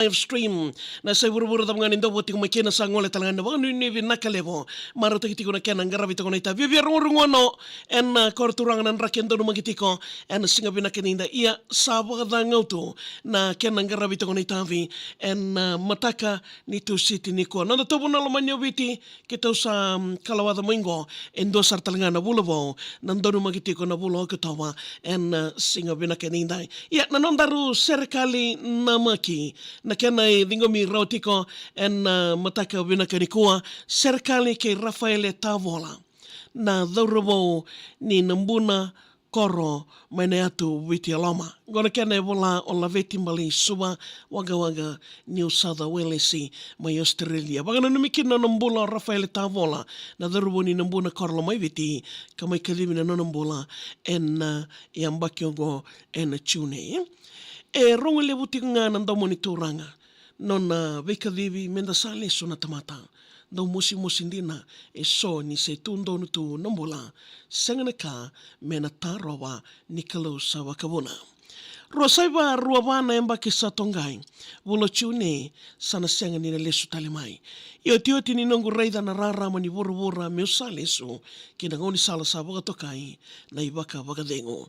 live stream na sa buru-buru ta mga nindo buting makina sa ngole talangan na mga nini nakalevo maro tiki ko na kena ngaravito ko na ita bibir rungono en korturang nan rakendo no magitiko en singa binakininda ia sabaga da ngautu na kena ngaravito ko na ita vi en mataka ni tu city niko na tobo na lomanyo biti kita sa kalawada mingo en do sar talangan na bulovo nan do no magitiko na bulo ketawa en singa binakininda ia nanondaru serikali namaki na kenai dingomi rautiko en mataka binakanikuwa serikali ke Rafaele Tavola na dhaurobo ni nambuna koro maine atu witi aloma. Gona kenai vola o la veti mali suba waga New South Wales mai Australia. Baga na numikina nambula Rafaele Tavola na dhaurobo ni nambuna koro mai viti kamai kalimi na nambula en iambakiongo en tune. E rongo le buti nga nang daw monitoranga nona vekadivi menda sale so na tamata daw musi ndina e so ni se tundo no tu nambola sangana ka mena tarowa nikalo sa wakabuna rosaiba ruabana emba kisa tongai vulo chune sana senga ni lesu talemai ioti ni nongu reida na rara mani vura me sale so kina ngoni sala sa tokai na ibaka bagadengo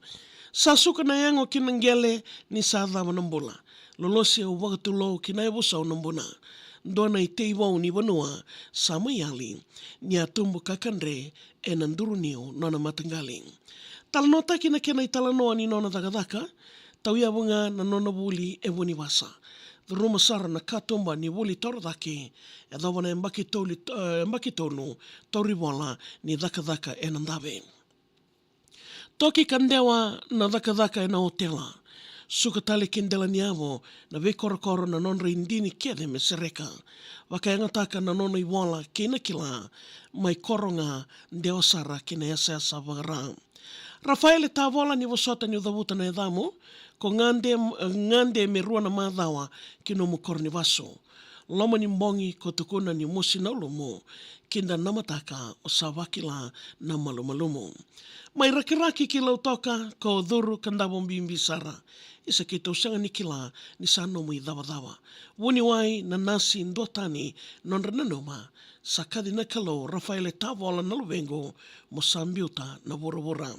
Sasuka na yango kinangele ni sadha manambula. Lolosi au wakatulo kinaebusa unambuna. Ndona iteiwa ni wanua sama yali ni atumbu kakandre e nanduru niu nona matangali. Talanota kina kena italanoa ni nona dagadaka. Tauia bunga na nona buli e wuni wasa. Ruma sara na katumba ni wuli torodake e dawana embaki tonu toribola ni dakadaka e nandabe. Toki kandewa na daka na hotela. Suka tale kindela niavo na vekorokoro na non rindini kede me sereka. Wakayanga taka na nono iwala kina kila mai koronga ndeosara kina yasa vagara. Rafaele Tavola ni wasota ni udhavuta na edhamu ko ngande me rua na madhawa kino mukorni vaso. Loma ni mbongi ko tukuna ni musi na ulumu kinda namataka o sawakila na malumalumu. Mai rakiraki ki lau toka ko dhuru kandabong bimbi sara. Isa ki tausanga ni kila ni sano mui dawa. Wuni wai na nasi ndotani nonra nanuma sa kadi na kalo Rafaele Tavola na luwengo mo sambiuta na wura.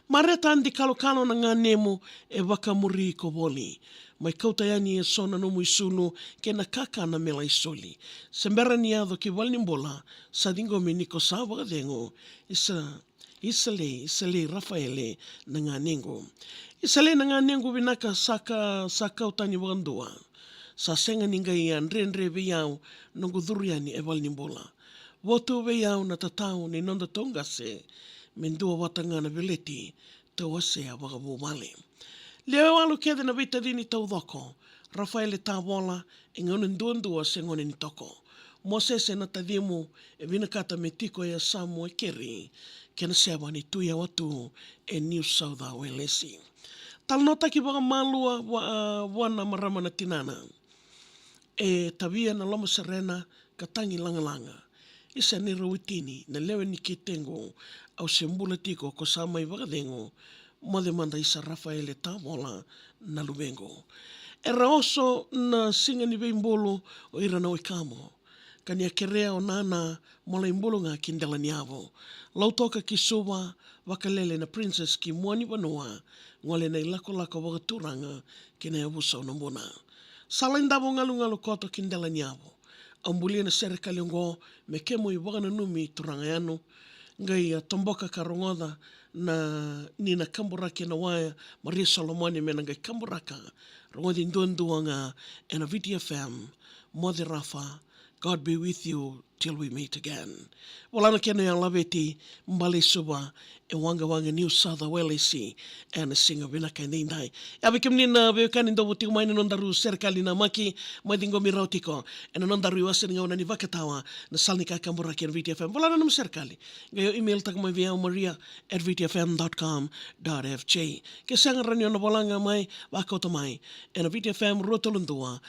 Mareta andi kalo na nga nemo e wakamuri ko boli. Mai kautayani e sona no muisunu ke na kaka na mela isoli. Sembera ni ado ki walnimbola sa dingo miniko sa wagadengo Isale Rafaele na nga nengo. Isale na nga nengo binaka saka utani wandua. Sa senga ninga ian renre veyau nongudhuriani e walnimbola. Wotu veyau na tatau ni nonda tongase mendua watanga na veleti tawase a wagabumale. Leo alu kede na vitadini tau dhoko. Rafaele Tavola ingone nduandua sengone ni toko. Mosese na tadimu e vinakata metiko ya Samu e Keri kena sewa ni tuia watu e New South Wales. Talnota ki waka malua wana marama na tinana. E tabia na loma serena katangi langa. Isa ni rawitini na lewe ni kitengo au sembula tiko ko sama i wakadengo mode manda isa Rafaele Tavola na lubengo. E raoso na singa ni beimbolo o ira na oikamo. Kania kerea o nana mola imbolo nga kindela niavo. Lautoka ki suwa wakalele na princess ki muani wanua ngole na ilako wakaturanga kina yabusa o nambona. Sala indabo ngalu koto kindela niavo. Ambulia na serikali ngo me kemo i wakana numi turanga yanu. Ngai tomboka karongoda na nina kamburaki na waya Maria Solomoni mena ngai kamburaka. Rongodi nduanduanga ena VTFM Mother Rafa. God be with you till we meet again. Walana kena yang labeti mbali suba e wanga New South Wales and singa binaka nindai. Abikim nina bekan indo buti kumain nondaru serikali na maki madingo mirautiko and nondaru iwasan nga una ni vakatawa na salnika kambura ken VTFM. Walana nam serikali. Ngayo email tak mai via maria@vtfm.com.fj. Kesanga ranyo na bolanga mai wako tamai and VTFM rotolundua